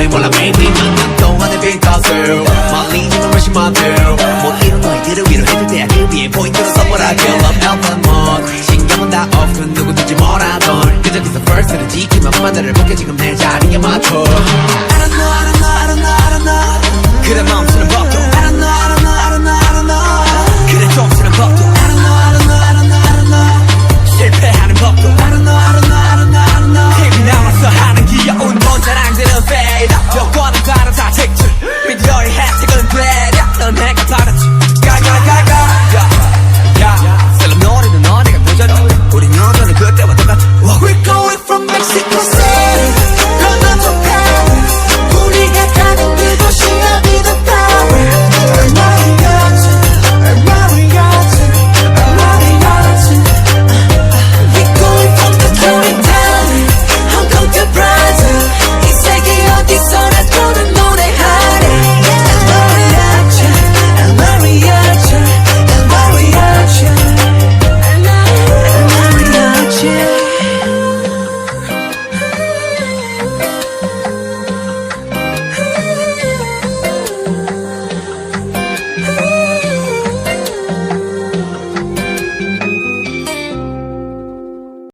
너희 몰라 baby 몇년 동안의 빛것을 말리지만 훨씬 멋대로 못 이룬 너희들을 위로해줄 때야 그 위에 포인트로 선물할게 Love AIRPLANE mode 신경은 다 off 누구든지 뭐라던 그저 기서 first를 지키면 만나를 볼게 지금 내 자리에 맞춰 I don't know 그래